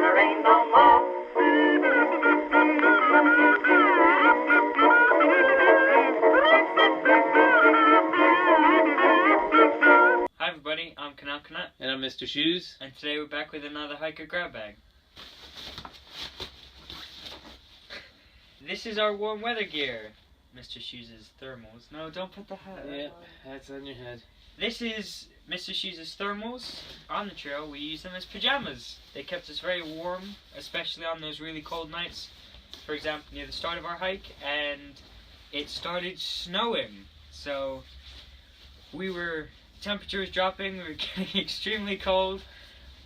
gonna rain no more. Hi everybody, I'm Canal. And I'm Mr. Shoes. And today we're back with another hiker grab bag. This is our warm weather gear. Mr. Shoes' thermals. No, don't put the hat. Yeah, hat's on your head. This is Mr. Shoes' thermals. On the trail, we use them as pajamas. They kept us very warm, especially on those really cold nights. For example, near the start of our hike, and it started snowing. So, temperature was dropping, we were getting extremely cold,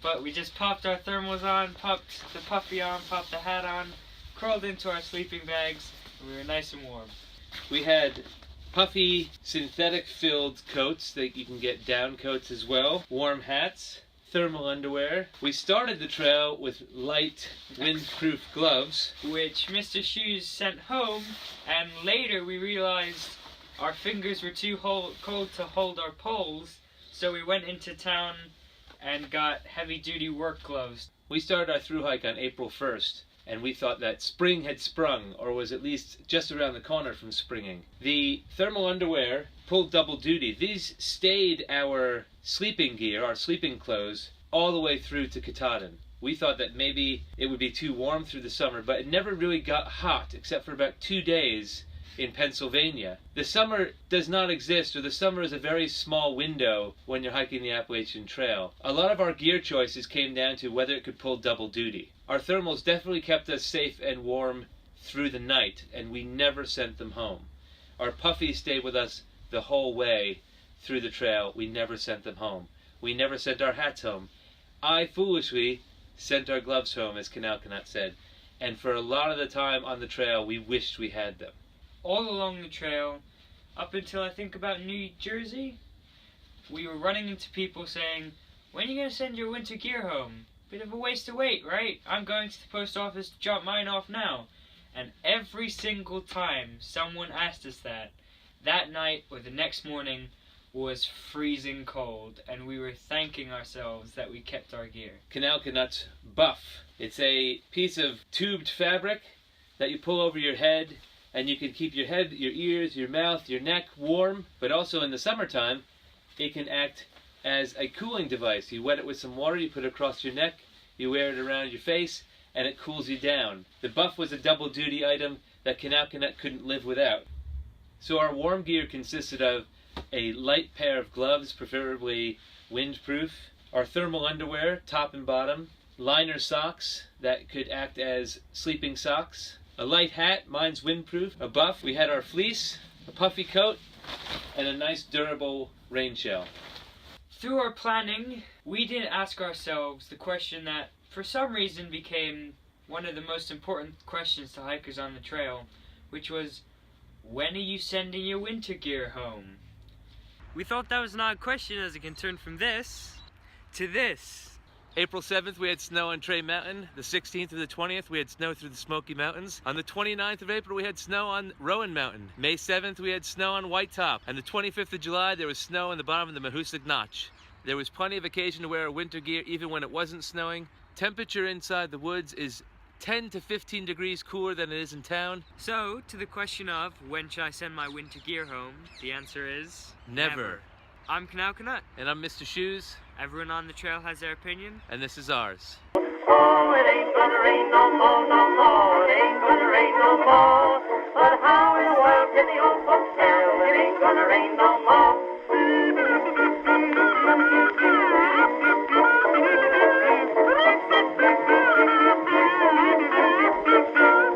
but we just popped our thermals on, popped the puffy on, popped the hat on, crawled into our sleeping bags, and we were nice and warm. We had puffy synthetic filled coats that you can get down coats as well, warm hats, thermal underwear. We started the trail with light windproof gloves, which Mr. Shoes sent home, and later we realized our fingers were too cold to hold our poles, so we went into town and got heavy-duty work gloves. We started our through hike on April 1st, and we thought that spring had sprung, or was at least just around the corner from springing. The thermal underwear pulled double duty. These stayed our sleeping gear, our sleeping clothes, all the way through to Katahdin. We thought that maybe it would be too warm through the summer, but it never really got hot, except for about 2 days in Pennsylvania. The summer does not exist, or the summer is a very small window when you're hiking the Appalachian Trail. A lot of our gear choices came down to whether it could pull double duty. Our thermals definitely kept us safe and warm through the night, and we never sent them home. Our puffies stayed with us the whole way through the trail. We never sent them home. We never sent our hats home. I foolishly sent our gloves home, as Canal said, and for a lot of the time on the trail we wished we had them. All along the trail, up until I think about New Jersey, we were running into people saying, "When are you going to send your winter gear home? Bit of a waste to wait, right? I'm going to the post office to drop mine off now." And every single time someone asked us that night or the next morning was freezing cold, and we were thanking ourselves that we kept our gear. Canal buff. It's a piece of tubed fabric that you pull over your head, and you can keep your head, your ears, your mouth, your neck warm, but also in the summertime, it can act as a cooling device. You wet it with some water, you put it across your neck, you wear it around your face, and it cools you down. The buff was a double duty item that Canal couldn't live without. So our warm gear consisted of a light pair of gloves, preferably windproof, our thermal underwear, top and bottom, liner socks that could act as sleeping socks, a light hat, mine's windproof, a buff. We had our fleece, a puffy coat, and a nice durable rain shell. Through our planning, we did ask ourselves the question that for some reason became one of the most important questions to hikers on the trail, which was, when are you sending your winter gear home? We thought that was an odd question, as it can turn from this to this. April 7th we had snow on Tray Mountain. The 16th to the 20th we had snow through the Smoky Mountains. On the 29th of April we had snow on Rowan Mountain. May 7th we had snow on White Top. And the 25th of July there was snow on the bottom of the Mahoosic Notch. There was plenty of occasion to wear our winter gear even when it wasn't snowing. Temperature inside the woods is 10 to 15 degrees cooler than it is in town. So, to the question of when should I send my winter gear home, the answer is never. I'm Canal. And I'm Mr. Shoes. Everyone on the trail has their opinion. And this is ours. Oh, it ain't gonna rain no more, no more. It ain't gonna rain no more. But how in the world can the old folks tell? It ain't gonna rain no more.